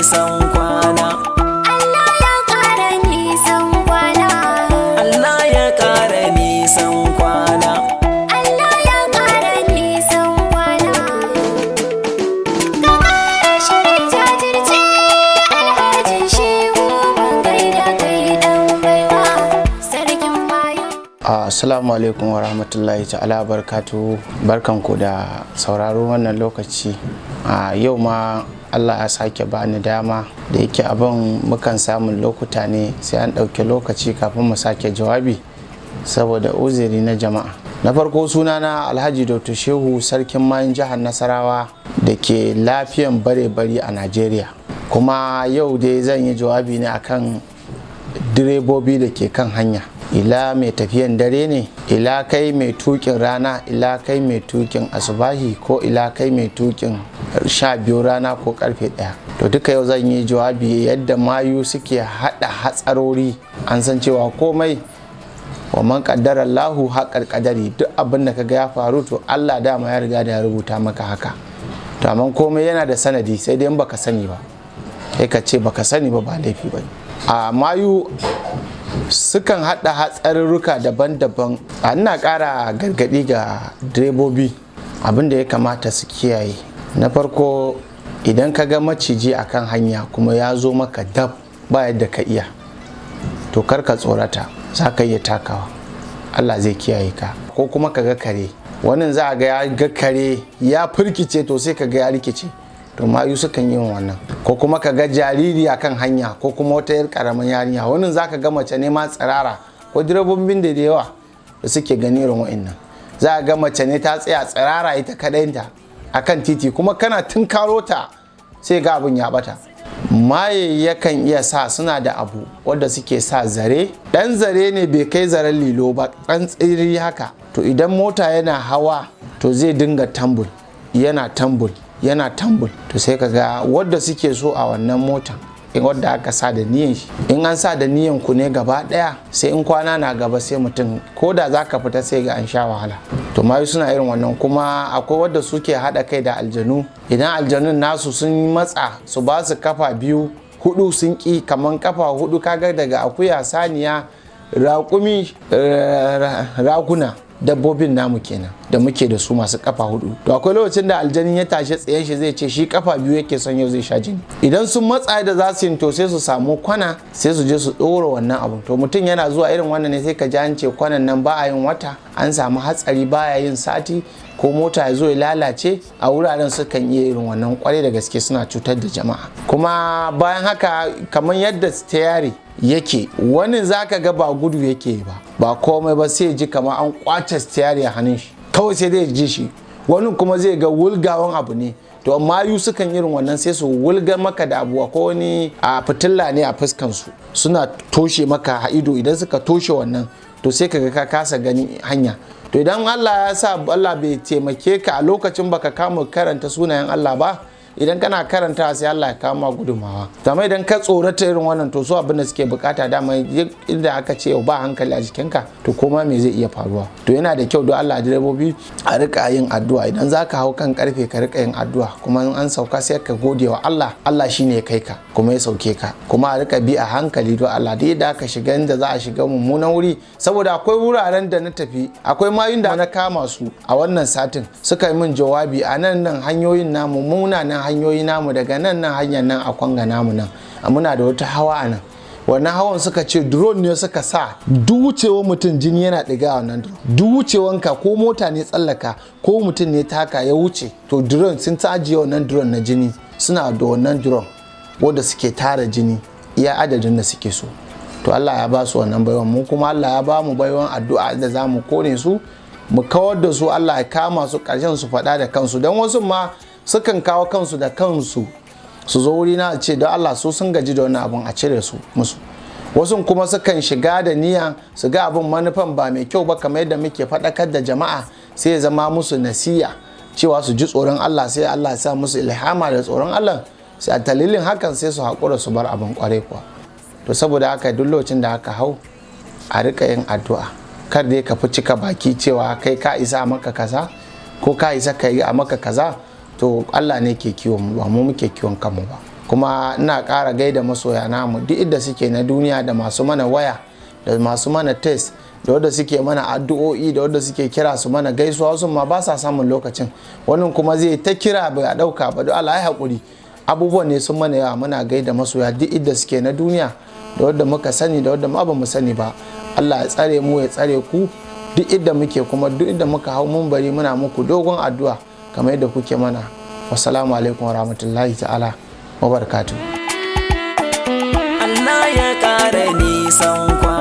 nisan kwana. Allah ya ƙara nisan kwana. Allah ya ƙara nisan kwana. Allah ya ƙara nisan kwana. Ka ƙara shirin jajirce Alhaji Shehu mun gaida kai ɗan baiwa Sarkin Mayu. Assalamu alaikum wa rahmatullahi ta'ala barkatu. Barkanku da sauraro wannan lokaci. Yau ma Allah ya sake bani dama da yake abin mukan samun lokuta ne sai an ɗauki lokaci kafin mu sake jawabi saboda uzuri na jama'a. Na farko sunana Alhaji Dr. Shehu Sarkin Mayun jihar Nasarawa da ke lafiyan bare-bari a Najeriya. Kuma yau dai zan yi jawabi ne akan direbobi da ke kan hanya. Ila mai tafiyan dare ne, ila kai mai tukin rana, ila kai mai tukin asubahi, ko ila kai mai tukin 12 rana ko karfe 1. To duka yau zan yi jawabi yadda mayu suke hada hatsarori. An san cewa komai wa man qaddara Allahu haqqal qadari, duk abin da kaga ya faru to Allah dama ya riga da ya rubuta maka haka. To amma komai yana da sanadi, sai dai in baka sani ba, sai ka ce baka sani ba laifi bane. Mayu sukan hada hatsarurruka daban-daban. Ina ƙara gargaɗi ga direbobi abin da ya kamata su kiyaye. Na farko, idan ka ga maciji akan hanya kuma ya zo maka dab ba yadda ka iya, to kar ka tsorata, za ka iya takawa, Allah zai kiyaye ka. Ko kuma ka ga kare, wannan za a ga ya ga kare ya firkice, to sai ka ga ya rikice, to mayu sukan yi wannan. Ko kuma ka ga jariri akan hanya, ko kuma wata yar karamin yarinya, wannan za ka ga mace ne ma tsirara. Ko direbobin da yawa da suke gani irin wa'annan, za a ga mace ne ta tsaya tsirara ita kadainta akan titi, kuma kana tunkaro ta sai ga abin ya bata. Maye yakan iya sa, suna da abu wanda suke sa zare, dan zare ne bai kai zaren lilo ba, dan tsiri haka. To idan mota yana hawa to zai dinga tambul, yana tambul, yana tambul. To sai kaga wadda suke so a wannan motan, in wadda aka sa da niyan shi, in an sa da niyan ku ne gaba daya, sai in kwana na gaba sai mutum ko da zaka fita sai ga an sha wahala. To mayu suna irin wannan. Kuma akwai wadda suke hada kai da aljanu, idan aljanun nasu sun matsa su ba su kafa 2, 4 sun ki, kaman kafa 4 kaga daga akuya, saniya, raƙumi, raguna, dabbobin namu kenan da muke da su masu kafa 4. To akwai lokacin da aljanin ya tashi tsayen shi zai ce shi kafa 2 yake son yau zai sha jini. Idan sun matsa da za su yi, to sai su samu kwana, sai su je su ɗora wannan abu. To mutum yana zuwa irin wannan ne, sai ka ji an ce kwanan nan ba a yin wata, an samu hatsari baya yin sati, ko mota ya zo ya lalace. A wuraren sukan iya irin wannan kwarai da gaske, suna cutar da jama'a. Kuma bayan haka, kamar yadda stayari yake, wani zaka ga ba gudu yake ba komai ba, sai ji kamar an kwace stayari a hannun shi, kawai sai dai ji shi. Wani kuma zai ga wulgawan abu ne. To mayu sukan irin wannan, sai su wulgar maka da abu, ko wani a fitilla ne a fuskan su, suna toshe maka ido. Idan suka toshe wannan, to sai kaga ka kasa gani hanya. To idan Allah ya sa Allah bai taimake ka a lokacin baka kama karanta sunayen Allah ba, idan kana karanta sai Allah ya kama gudumawa. Amma idan ka tsorata irin wannan, to su abin da suke bukata dama, inda aka ce ba hankali a jikinka, to koma me zai iya faruwa. To yana da kyau don Allah direbobi a rika yin addu'a. Idan zaka hau kan karfe ka rika yin addu'a, kuma in an sauka sai ka gode wa Allah. Allah shine ya kai ka kuma ya sauke ka. Kuma a rika bi a hankali don Allah, da yadda aka shiga inda za a shiga mummunan wuri. Saboda akwai wuraren da na tafi, akwai mayun da na kama su a wannan satin, suka yi min jawabi a nan hanyoyin namu, munanan hanyoyi namu, daga nan hanyar nan a kwanga namu nan, muna da wata hawa a nan. Wannan hawan suka ce drone ne suka sa, duk wucewar mutum jini yana ɗiga a wannan drone. Duk wucewanka, ko mota ne tsallaka, ko mutum ne taka ya wuce, to drone sun ta ajiye wannan drone na jini. Suna da wannan drone wanda suke tara jini iya adadin da suke so. To Allah ya ba su wannan baiwan, mu kuma Allah ya ba mu baiwan addu'a da za mu kone su, mu kawar da su. Allah ya kama su ƙarshen su faɗa da kansu. Don wasu ma sukan kawo kansu da kansu su zo wuri na ce don Allah su sun gaji da wannan abun a cire su musu. Wasu kuma sukan shiga da niyya su ga abin manufan ba mai kyau ba, kamar yadda muke faɗakar da jama'a, sai ya zama musu nasiya cewa su ji tsoron Allah, sai Allah ya sa musu ilhama da tsoron Allah, sai a dalilin hakan sai su haƙura su bar abin ƙwarai kuwa. To saboda haka duk lokacin da aka hau a rika yin addu'a, kar dai ka fi cika baki cewa kai ka isa a maka kaza, ko ka isa ka yi a maka kaza. To Allah ne ke kiwon mu, ba mu muke kiwon kanmu ba. kuma ina ƙara gaida masoya namu duk inda suke na duniya, da masu mana waya, da masu mana test, da wanda suke mana addu'o'i, da wanda suke kira su mana gaisuwa. Wasu ma ba sa samun lokacin, wannan kuma zai ta kira bai a ɗauka ba. don Allah ya haƙuri, abubuwan ne sun mana yawa. Muna gaida masoya duk inda suke na duniya, da wanda muka sani da wanda ma ba mu sani ba. Allah ya tsare mu, ya tsare ku duk inda muke, kuma duk inda muka hau mun bari muna muku dogon addu'a kamar yadda kuke mana. Wassalamu alaikum warahmatullahi ta'ala wa barakatuh. Allah ya ƙara nisan kwana.